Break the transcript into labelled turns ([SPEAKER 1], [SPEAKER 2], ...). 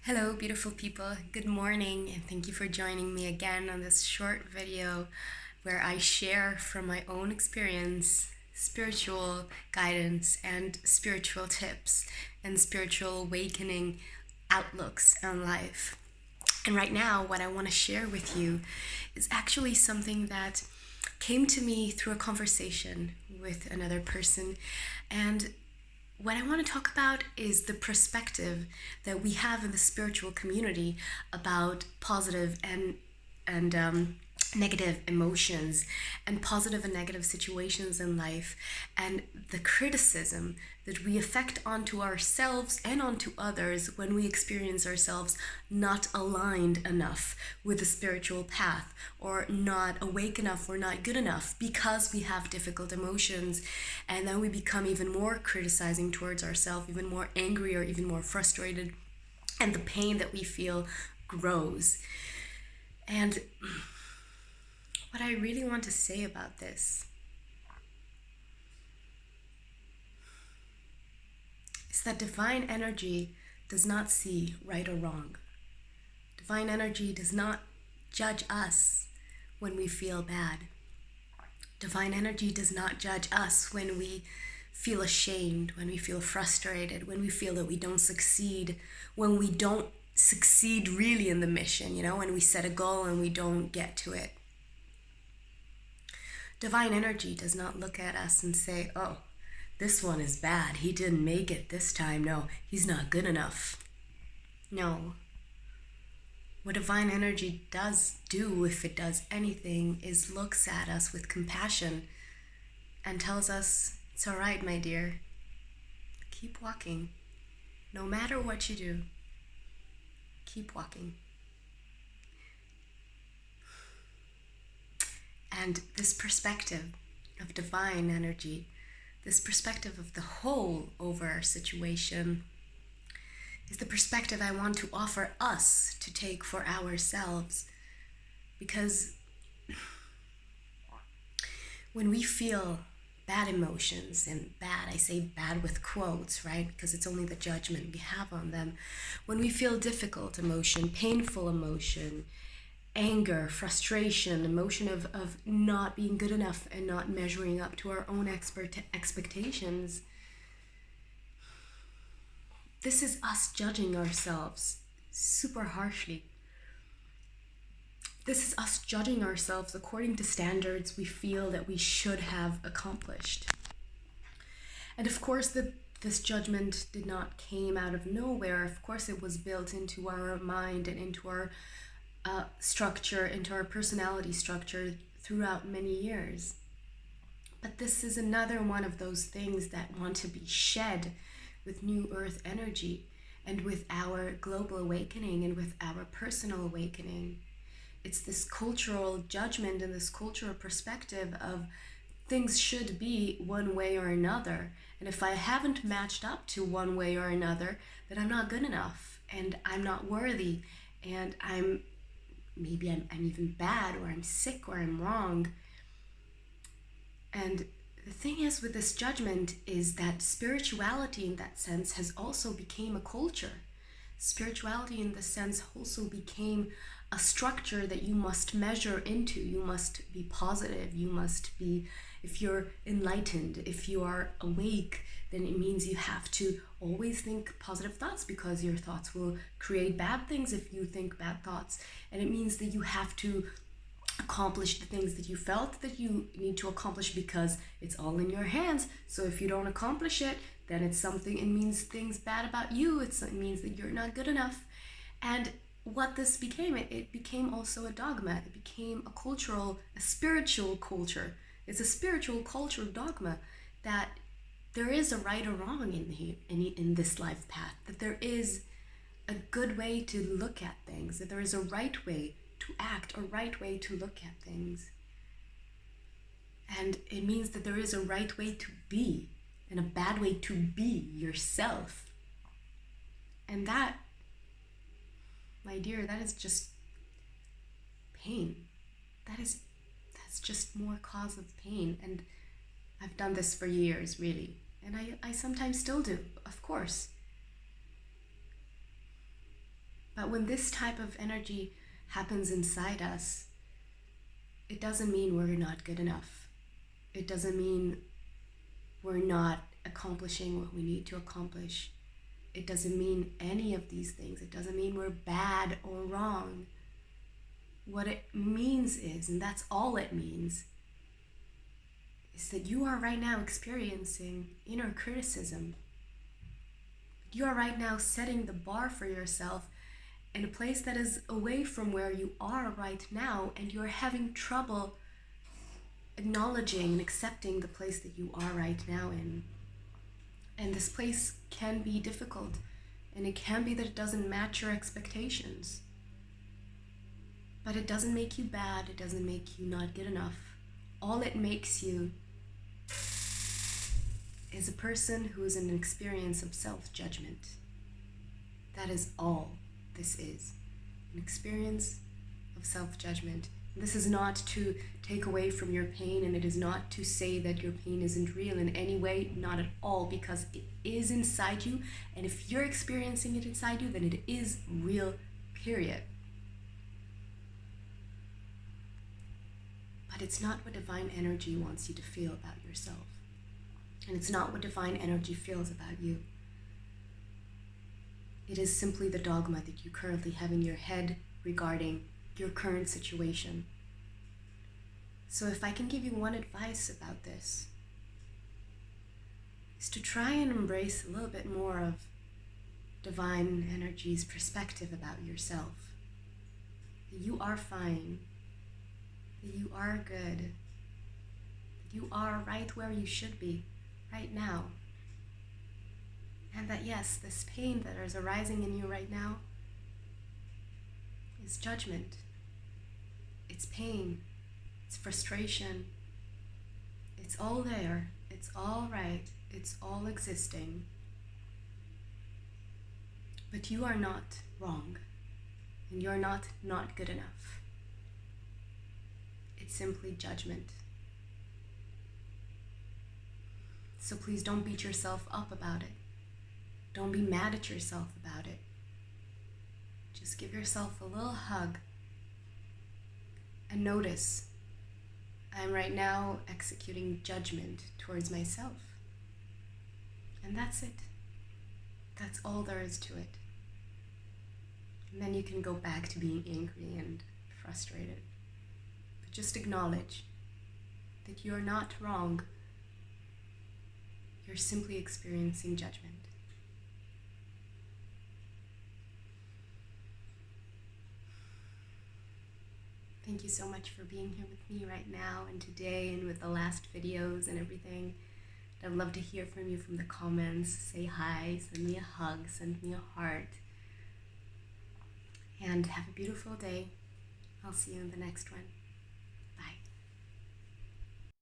[SPEAKER 1] Hello, beautiful people. Good morning, and thank you for joining me again on this short video where I share from my own experience spiritual guidance and spiritual tips and spiritual awakening outlooks on life. And right now, what I want to share with you is actually something that came to me through a conversation with another person. And what I want to talk about is the perspective that we have in the spiritual community about positive and negative emotions and positive and negative situations in life, and the criticism that we affect onto ourselves and onto others when we experience ourselves not aligned enough with the spiritual path, or not awake enough, or not good enough because we have difficult emotions. And then we become even more criticizing towards ourselves, even more angry, or even more frustrated, and the pain that we feel grows. And what I really want to say about this is that divine energy does not see right or wrong. Divine energy does not judge us when we feel bad. Divine energy does not judge us when we feel ashamed, when we feel frustrated, when we feel that we don't succeed, when we don't succeed really in the mission, when we set a goal and we don't get to it. Divine energy does not look at us and say, oh, this one is bad. He didn't make it this time. No, he's not good enough. No. What divine energy does do, if it does anything, is looks at us with compassion and tells us, it's all right, my dear. Keep walking. No matter what you do, keep walking. And this perspective of divine energy, this perspective of the whole over our situation, is the perspective I want to offer us to take for ourselves. Because when we feel bad emotions, and bad, I say bad with quotes, right? Because it's only the judgment we have on them. When we feel difficult emotion, painful emotion, anger, frustration, emotion of not being good enough and not measuring up to our own expectations, this is us judging ourselves super harshly. This is us judging ourselves according to standards we feel that we should have accomplished. And of course, this judgment did not came out of nowhere. Of course, it was built into our mind and into our structure, into our personality structure throughout many years. But this is another one of those things that want to be shed with new earth energy, and with our global awakening, and with our personal awakening. It's this cultural judgment and this cultural perspective of things should be one way or another. And if I haven't matched up to one way or another, then I'm not good enough, and I'm not worthy, and maybe I'm even bad, or I'm sick, or I'm wrong. And the thing is with this judgment is that spirituality in that sense has also become a culture. Spirituality in this sense also became a structure that you must measure into. You must be positive. You must be, if you're enlightened, if you are awake, then it means you have to always think positive thoughts, because your thoughts will create bad things if you think bad thoughts. And it means that you have to accomplish the things that you felt that you need to accomplish, because it's all in your hands. So if you don't accomplish it, then it's something, it means things bad about you. It means that you're not good enough. And what this became, it became also a dogma. It became a spiritual culture. It's a spiritual culture dogma that there is a right or wrong in this life path, that there is a good way to look at things, that there is a right way to act, a right way to look at things. And it means that there is a right way to be and a bad way to be yourself. And that, my dear, that is just pain. That's just more cause of pain. And I've done this for years, really. And I sometimes still do, of course. But when this type of energy happens inside us, it doesn't mean we're not good enough. It doesn't mean we're not accomplishing what we need to accomplish. It doesn't mean any of these things. It doesn't mean we're bad or wrong. What it means is, and that's all it means, is that you are right now experiencing inner criticism. You are right now setting the bar for yourself in a place that is away from where you are right now, and you're having trouble acknowledging and accepting the place that you are right now in. And this place can be difficult, and it can be that it doesn't match your expectations. But it doesn't make you bad, it doesn't make you not good enough. All it makes you is a person who is in an experience of self-judgment. That is all this is, an experience of self-judgment. This is not to take away from your pain, and it is not to say that your pain isn't real in any way, not at all, because it is inside you, and if you're experiencing it inside you, then it is real, period. But it's not what divine energy wants you to feel about yourself, and it's not what divine energy feels about you. It is simply the dogma that you currently have in your head regarding your current situation. So if I can give you one advice about this, is to try and embrace a little bit more of divine energy's perspective about yourself. That you are fine, that you are good, that you are right where you should be right now. And that yes, this pain that is arising in you right now is judgment. It's pain. It's frustration. It's all there. It's all right. It's all existing. But you are not wrong. And you're not good enough. It's simply judgment. So please don't beat yourself up about it. Don't be mad at yourself about it. Just give yourself a little hug and notice, I'm right now executing judgment towards myself. And that's it. That's all there is to it. And then you can go back to being angry and frustrated. But just acknowledge that you're not wrong. You're simply experiencing judgment. Thank you so much for being here with me right now and today and with the last videos and everything. I'd love to hear from you from the comments. Say hi, send me a hug, send me a heart. And have a beautiful day. I'll see you in the next one.